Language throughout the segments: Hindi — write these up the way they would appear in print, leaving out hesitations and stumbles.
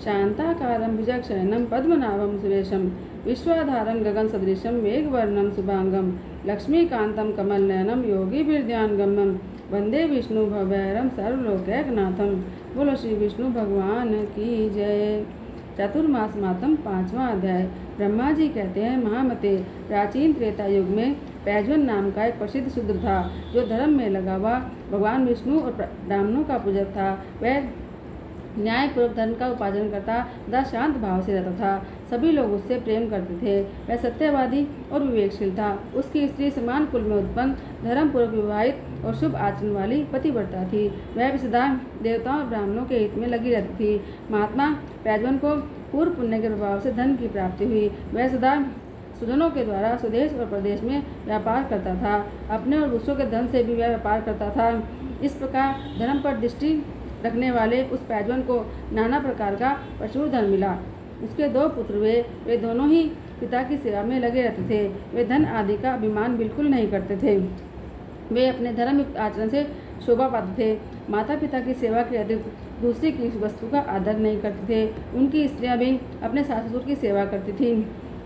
शांताकारं भुजगशयनं पद्मनाभं सुरेशं विश्वाधारं गगनसदृशं मेघवर्णं शुभांगं लक्ष्मीकान्तं कमलनयनं योगिभिर्ध्यानगम्यं वंदे विष्णु भवैरं सर्वलोकैकनाथं। बोलो श्री विष्णु भगवान की जय। चातुर्मास मातम 5वां अध्याय। ब्रह्मा जी कहते हैं, महामते, प्राचीन त्रेता युग में पैजवन नाम का एक प्रसिद्ध शूद्र था जो धर्म में लगा हुआ भगवान विष्णु और ब्राह्मणों का पूजक था। वह न्यायपूर्वक धर्म का उपार्जन करता तथा शांत भाव से रहता था। सभी लोग उससे प्रेम करते थे। वह सत्यवादी और विवेकशील था। उसकी स्त्री समान कुल में उत्पन्न, धर्मपूर्वक विवाहित और शुभ आचरण वाली पतिव्रता थी। वह भी सदा देवताओं और ब्राह्मणों के हित में लगी रहती थी। महात्मा पैजवन को पूर्व पुण्य के प्रभाव से धन की प्राप्ति हुई। वह सदा सुजनों के द्वारा स्वदेश और प्रदेश में व्यापार करता था। अपने और दूसरों के धन से भी वह व्यापार करता था। इस प्रकार धर्म पर दृष्टि रखने वाले उस पैजवन को नाना प्रकार का प्रचुर धन मिला। उसके 2 पुत्र हुए। वे दोनों ही पिता की सेवा में लगे रहते थे। वे धन आदि का अभिमान बिल्कुल नहीं करते थे। वे अपने धर्मयुक्त आचरण से शोभा पाते थे। माता पिता की सेवा के अतिरिक्त दूसरी की वस्तु का आदर नहीं करते थे। उनकी स्त्रियां भी अपने सास ससुर की सेवा करती थीं।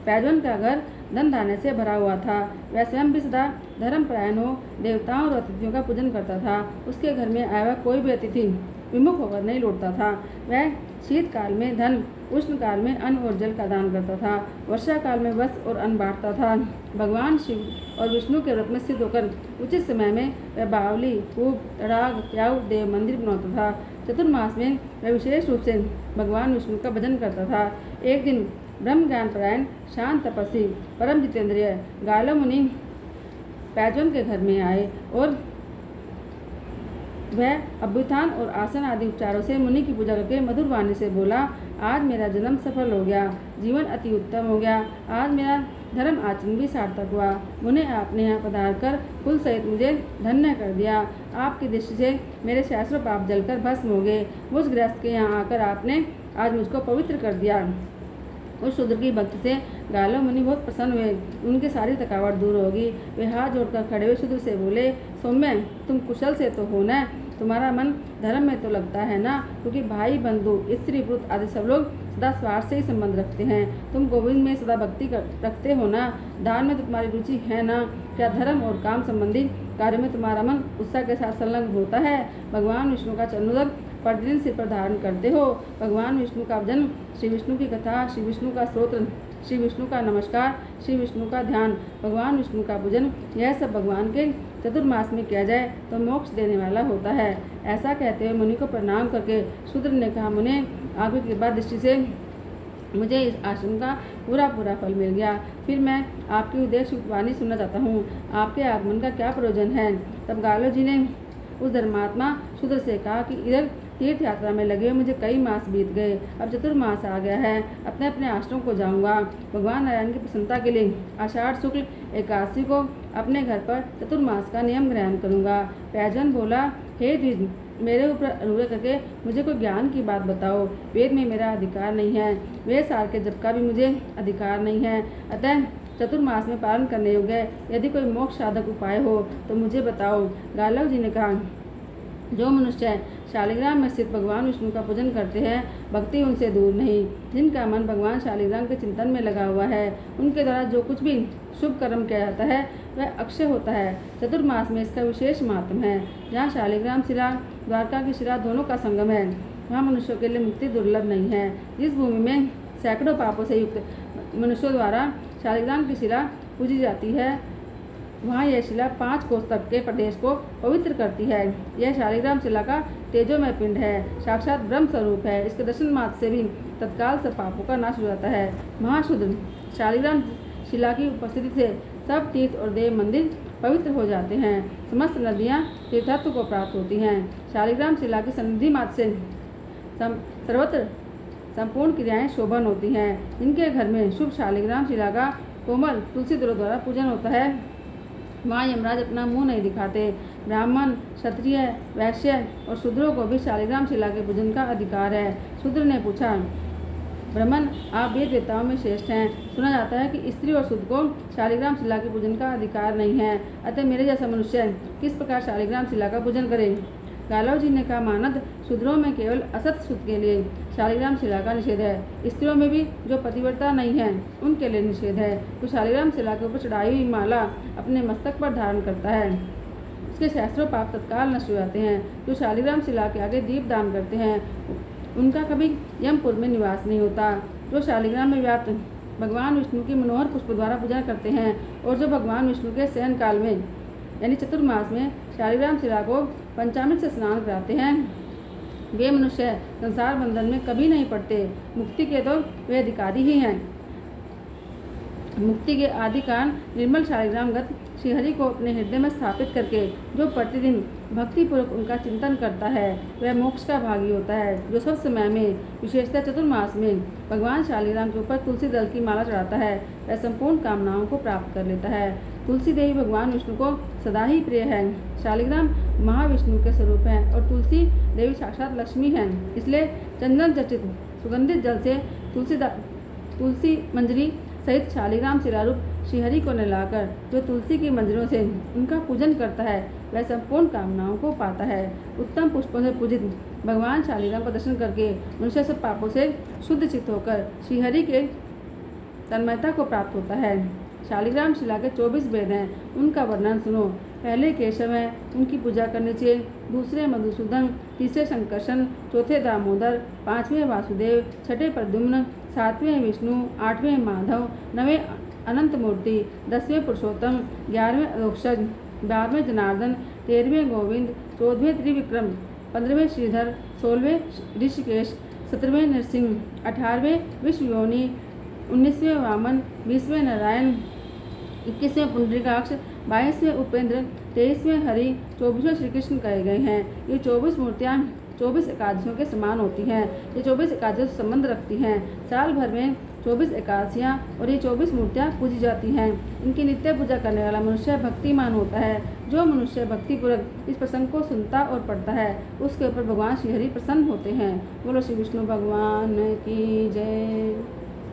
पैजवन का घर धन धान्य से भरा हुआ था। वह स्वयं भी सदा धर्मपरायण हो देवताओं और अतिथियों का पूजन करता था। उसके घर में आया हुआ कोई भी अतिथि विमुख होकर नहीं लौटता था। वह शीतकाल में धन, उष्ण काल में अन्न और जल का दान करता था। वर्षा काल में वस्त्र और अन्न बांटता था। भगवान शिव और विष्णु के व्रत में स्थित होकर उचित समय में वह बावली, कूप, तड़ाग, प्याऊ, देव मंदिर बनाता था। चतुर्मास में वह विशेष रूप से भगवान विष्णु का भजन करता था। एक दिन ब्रह्म ज्ञान परायण, शांत तपस्वी, परम जितेंद्रिय गालो मुनि पैजवन के घर में आए और वह अभ्युत्थान और आसन आदि उपचारों से मुनि की पूजा करके मधुर वाणी से बोला, आज मेरा जन्म सफल हो गया, जीवन अति उत्तम हो गया। आज मेरा धर्म आचरण भी सार्थक हुआ। मुने आपने यहाँ पधार कर कुल सहित मुझे धन्य कर दिया। आपकी दृष्टि से मेरे शास्त्र पाप जलकर भस्म हो गए। मुझ गृहस्थ के यहाँ आकर आपने आज मुझको पवित्र कर दिया। उस शूद्र की भक्ति से गालो मुनि बहुत प्रसन्न हुए। उनकी सारी थकावट दूर होगी। वे हाथ जोड़कर खड़े हुए शूद्र से बोले, सौम्य, तुम कुशल से तो हो न? तुम्हारा मन धर्म में तो लगता है ना? क्योंकि भाई, बंधु, स्त्री, पुत्र आदि सब लोग सदा स्वार्थ से ही संबंध रखते हैं। तुम गोविंद में सदा भक्ति रखते हो ना? दान में तो तुम्हारी रुचि है ना? क्या धर्म और काम संबंधी कार्य में तुम्हारा मन उत्साह के साथ संलग्न होता है? भगवान विष्णु का चरणोदक प्रतिदिन सिर पर धारण करते हो। भगवान विष्णु का भजन, श्री विष्णु की कथा, श्री विष्णु का स्तोत्र, श्री विष्णु का नमस्कार, श्री विष्णु का ध्यान, भगवान विष्णु का पूजन, यह सब भगवान के चतुर्मास में किया जाए तो मोक्ष देने वाला होता है। ऐसा कहते हुए मुनि को प्रणाम करके शूद्र ने कहा, मुने, आपकी कृपा दृष्टि से मुझे इस आश्रम का पूरा फल मिल गया। फिर मैं आपकी उद्देश्य वाणी सुनना चाहता हूँ। आपके आगमन का क्या प्रयोजन है? तब गालो जी ने उस धर्मात्मा शूद्र से कहा कि इधर तीर्थ यात्रा में लगे मुझे कई मास बीत गए। अब चतुर्मास आ गया है। अपने अपने आश्रम को जाऊंगा। भगवान नारायण की प्रसन्नता के लिए आषाढ़ शुक्ल एकादशी को अपने घर पर चतुर्मास का नियम ग्रहण करूंगा। पैजवन बोला, हे द्विज, मेरे ऊपर अनुग्रह करके मुझे कोई ज्ञान की बात बताओ। वेद में मेरा अधिकार नहीं है। वेद सार के जप का भी मुझे अधिकार नहीं है। अतः चतुर्मास में पालन करने योग्य यदि कोई मोक्ष साधक उपाय हो तो मुझे बताओ। गालव जी ने कहा, जो मनुष्य शालिग्राम में स्थित भगवान विष्णु का पूजन करते हैं, भक्ति उनसे दूर नहीं। जिनका मन भगवान शालिग्राम के चिंतन में लगा हुआ है, उनके द्वारा जो कुछ भी शुभ कर्म किया जाता है वह अक्षय होता है। चतुर्मास में इसका विशेष महत्व है। जहाँ शालिग्राम शिला, द्वारका की शिला दोनों का संगम है, वहाँ मनुष्यों के लिए मुक्ति दुर्लभ नहीं है। जिस भूमि में सैकड़ों पापों से युक्त मनुष्यों द्वारा शालिग्राम की शिला पूजी जाती है, वहाँ यह शिला 5 कोस तक के प्रदेश को पवित्र करती है। यह शालिग्राम शिला का तेजोमय पिंड है, साक्षात ब्रह्म स्वरूप है। इसके दर्शन मात्र से भी तत्काल सब पापों का नाश हो जाता है। महाशुद्र, शालिग्राम शिला की उपस्थिति से सब तीर्थ और देव मंदिर पवित्र हो जाते हैं। समस्त नदियाँ तीर्थत्व को प्राप्त होती हैं। शालिग्राम शिला की सन्निधि मात्र से सर्वत्र संपूर्ण क्रियाएं शोभन होती हैं। जिनके घर में शुभ शालिग्राम शिला का कोमल तुलसी दलों द्वारा पूजन होता है, वहाँ यमराज अपना मुंह नहीं दिखाते। ब्राह्मण, क्षत्रिय, वैश्य और शूद्रों को भी शालिग्राम शिला के पूजन का अधिकार है। शूद्र ने पूछा, ब्राह्मण, आप वेद वेताओं में श्रेष्ठ हैं। सुना जाता है कि स्त्री और शूद्र को शालिग्राम शिला के पूजन का अधिकार नहीं है। अतः मेरे जैसा मनुष्य किस प्रकार शालिग्राम शिला का पूजन करे? गालव जी ने कहा, मानद शूद्रों में केवल असत सुत के लिए शालिग्राम शिला का निषेध है। स्त्रियों में भी जो पतिव्रता नहीं है उनके लिए निषेध है। तो शालिग्राम शिला के ऊपर चढ़ाई हुई माला अपने मस्तक पर धारण करता है, उसके शास्त्रों पाप तत्काल नष्ट हो जाते हैं। जो शालिग्राम शिला के आगे दीप दान करते हैं उनका कभी यमपुर में निवास नहीं होता। जो शालिग्राम में व्याप्त भगवान विष्णु की मनोहर पुष्प द्वारा पूजा करते हैं और जो भगवान विष्णु के शयन काल में यानी चतुर्मास में शालिग्राम शिला को पंचामृत से स्नान कराते हैं, वे मनुष्य संसार बंधन में कभी नहीं पड़ते। मुक्ति के तो वे अधिकारी ही हैं। मुक्ति के आदि कारण निर्मल शालिग्रामगत श्रीहरि को अपने हृदय में स्थापित करके जो प्रतिदिन भक्तिपूर्वक उनका चिंतन करता है वह मोक्ष का भागी होता है। जो सब समय में विशेषतः चतुर्मास में भगवान शालिग्राम के ऊपर तुलसी दल की माला चढ़ाता है वह संपूर्ण कामनाओं को प्राप्त कर लेता है। तुलसी देवी भगवान विष्णु को सदा ही प्रिय है। शालिग्राम महाविष्णु के स्वरूप है और तुलसी देवी साक्षात लक्ष्मी है। इसलिए चंदन चर्चित सुगंधित जल से तुलसी मंजरी सहित शालिग्राम शिलारूप श्रीहरि को नहलाकर जो तुलसी की मंजरों से उनका पूजन करता है वह संपूर्ण कामनाओं को पाता है। उत्तम पुष्पों से पूजित भगवान शालिग्राम का दर्शन करके मनुष्य सब पापों से शुद्ध चित्त होकर श्रीहरि के तन्मयता को प्राप्त होता है। शालिग्राम शिला के 24 वेद हैं, उनका वर्णन सुनो। पहले केशव हैं, उनकी पूजा करनी चाहिए। दूसरे मधुसूदन, तीसरे संकर्षण, चौथे दामोदर, पाँचवें वासुदेव, छठे प्रद्युम्न, सातवें विष्णु, आठवें माधव, नवें अनंत मूर्ति, 10वें पुरुषोत्तम, 11वें अधोक्षज, 12वें जनार्दन, 13वें गोविंद, 14वें त्रिविक्रम, 15वें श्रीधर, 16वें ऋषिकेश, 17वें नरसिंह, 18वें विश्वयोनि, 19वें वामन, 20वें नारायण, 21वें पुंडरीकाक्ष, 22वें उपेंद्र, 23वें हरि, 24वें श्री कृष्ण कहे गए हैं। ये 24 मूर्तियाँ 24 एकादशियों के समान होती हैं। ये 24 एकादशियों से संबंध रखती हैं। साल भर में 24 एकादशियाँ और ये 24 मूर्तियाँ पूजी जाती हैं। इनकी नित्य पूजा करने वाला मनुष्य भक्तिमान होता है। जो मनुष्य भक्तिपूर्वक इस प्रसंग को सुनता और पढ़ता है उसके ऊपर भगवान श्रीहरि प्रसन्न होते हैं। बोलो श्री विष्णु भगवान की जय।